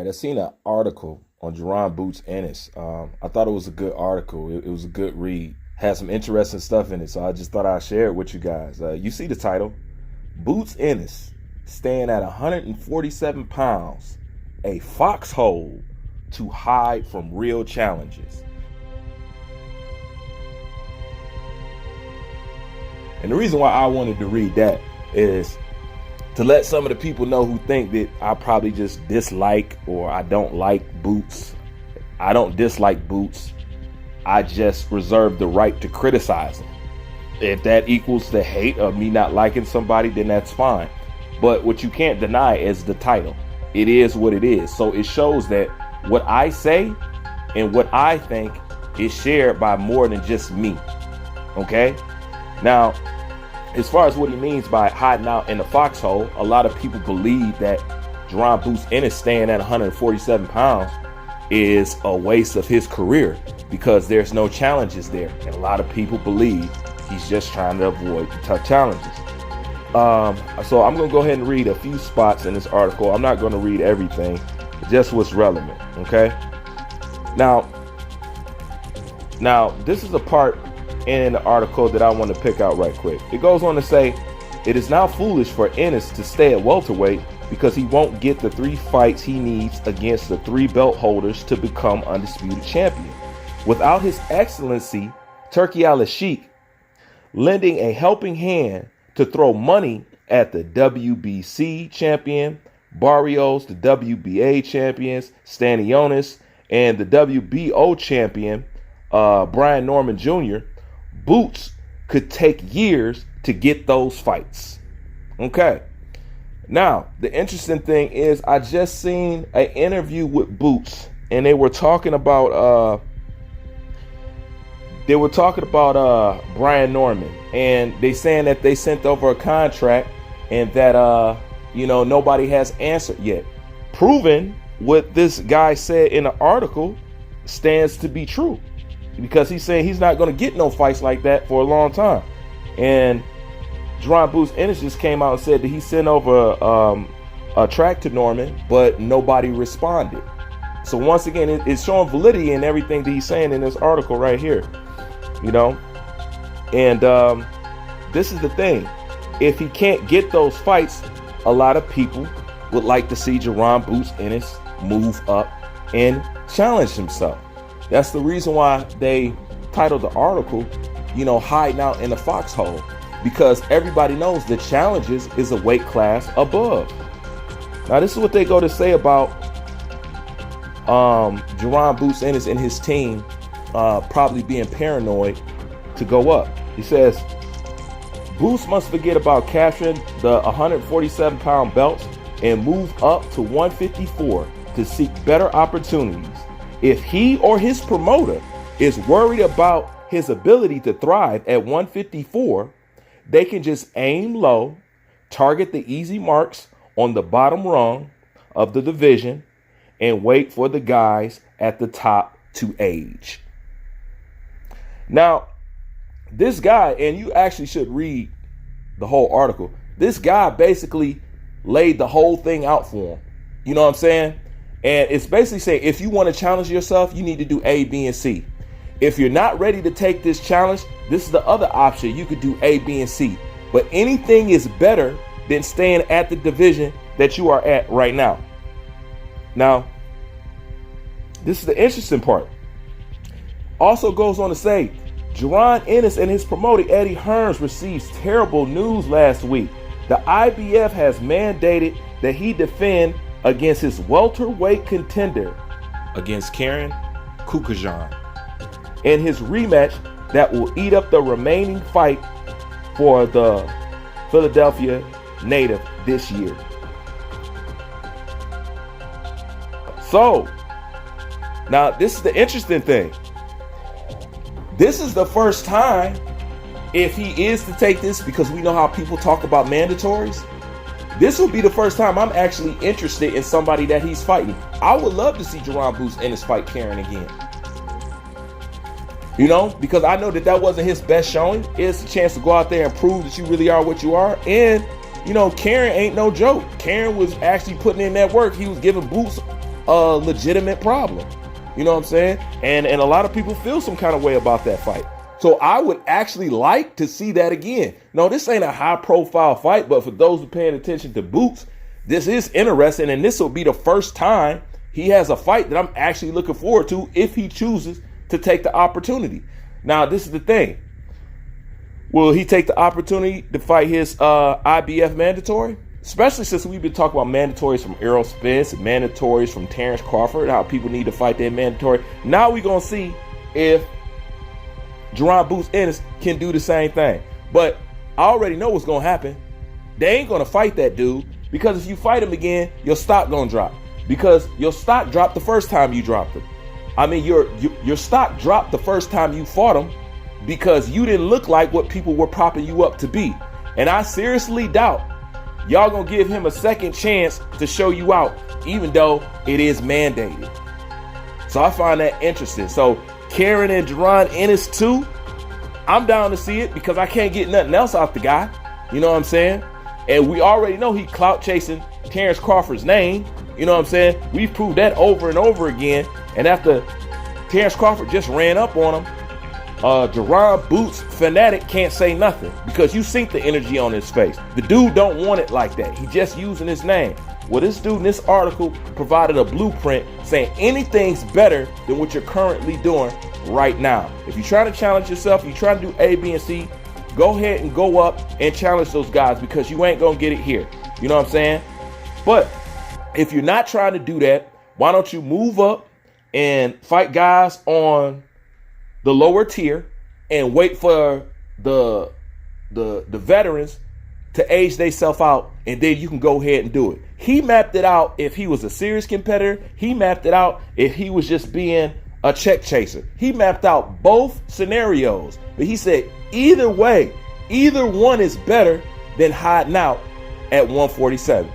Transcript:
I seen an article on Jaron Boots Ennis. I thought it was a good article. It was a good read. Had some interesting stuff in it, so I just thought I'd share it with you guys. You see the title, Boots Ennis, staying at 147 pounds, a foxhole to hide from real challenges. And the reason why I wanted to read that is to let some of the people know who think that I probably just dislike or I don't like Boots. I don't dislike Boots. I just reserve the right to criticize them. If that equals the hate of me not liking somebody, then that's fine. But what you can't deny is the title. It is what it is. So it shows that what I say and what I think is shared by more than just me. Okay? Now, as far as what he means by hiding out in the foxhole, a lot of people believe that Jaron Boots Ennis staying at 147 pounds is a waste of his career because there's no challenges there. And a lot of people believe he's just trying to avoid the tough challenges. So I'm going to go ahead and read a few spots in this article. I'm not going to read everything, just what's relevant. Okay. Now, this is a part in the article that I want to pick out right quick. It goes on to say, it is now foolish for Ennis to stay at welterweight because he won't get the 3 fights he needs against the 3 belt holders to become undisputed champion. Without His Excellency Turki Al-Sheikh lending a helping hand to throw money at the WBC champion, Barrios, the WBA champions, Stanionis, and the WBO champion, Brian Norman Jr., Boots could take years to get those fights. Okay. Now, the interesting thing is I just seen an interview with Boots, and they were talking about Brian Norman, and they saying that they sent over a contract and that nobody has answered yet. Proving what this guy said in the article stands to be true. Because he's saying he's not going to get no fights like that for a long time. And Jaron Boots Ennis just came out and said that he sent over a track to Norman, but nobody responded. So once again, it's showing validity in everything that he's saying in this article right here. And this is the thing. If he can't get those fights, a lot of people would like to see Jaron Boots Ennis move up and challenge himself. That's the reason why they titled the article, hiding out in the foxhole, because everybody knows the challenges is a weight class above. Now, this is what they go to say about Jaron Boots Ennis and his team probably being paranoid to go up. He says, Boots must forget about capturing the 147-pound belts and move up to 154 to seek better opportunities. If he or his promoter is worried about his ability to thrive at 154, they can just aim low, target the easy marks on the bottom rung of the division, and wait for the guys at the top to age. Now, this guy, and you actually should read the whole article, this guy basically laid the whole thing out for him. You know what I'm saying? And it's basically saying, if you want to challenge yourself, you need to do A, B, and C. If you're not ready to take this challenge, this is the other option. You could do A, B, and C. But anything is better than staying at the division that you are at right now. Now, this is the interesting part. Also goes on to say, Jaron Ennis and his promoter Eddie Hearns received terrible news last week. The IBF has mandated that he defend against his welterweight contender against Karen Kukajan in his rematch that will eat up the remaining fight for the Philadelphia native this year. So, now this is the interesting thing. This is the first time, if he is to take this, because we know how people talk about mandatories, this will be the first time I'm actually interested in somebody that he's fighting. I would love to see Jaron Boots Ennis fight Karen again. Because I know that wasn't his best showing. It's a chance to go out there and prove that you really are what you are. And, Karen ain't no joke. Karen was actually putting in that work. He was giving Boots a legitimate problem. You know what I'm saying? And a lot of people feel some kind of way about that fight. So I would actually like to see that again. No, this ain't a high profile fight, but for those who are paying attention to Boots, this is interesting. And this will be the first time he has a fight that I'm actually looking forward to if he chooses to take the opportunity. Now, this is the thing. Will he take the opportunity to fight his IBF mandatory? Especially since we've been talking about mandatories from Errol Spence and mandatories from Terrence Crawford, how people need to fight their mandatory. Now we're going to see if Jaron Boots Ennis can do the same thing. But I already know what's going to happen. They ain't going to fight that dude, because if you fight him again, your stock going to drop. Because your stock dropped the first time you dropped him. I mean, your stock dropped the first time you fought him because you didn't look like what people were propping you up to be. And I seriously doubt y'all gonna give him a second chance to show you out, even though it is mandated. So I find that interesting. So Karen and Jaron Ennis too, I'm down to see it because I can't get nothing else out the guy. You know what I'm saying? And we already know he clout chasing Terrence Crawford's name. You know what I'm saying? We've proved that over and over again. And after Terrence Crawford just ran up on him, Jaron Boots fanatic can't say nothing because you seen the energy on his face. The dude don't want it like that. He just using his name. Well, this dude in this article provided a blueprint saying anything's better than what you're currently doing right now. If you're trying to challenge yourself, you're trying to do A, B, and C, go ahead and go up and challenge those guys because you ain't gonna get it here. You know what I'm saying? But if you're not trying to do that, why don't you move up and fight guys on the lower tier and wait for the veterans to age themselves out, and then you can go ahead and do it. He mapped it out if he was a serious competitor. He mapped it out if he was just being a check chaser. He mapped out both scenarios, but he said either way, either one is better than hiding out at 147.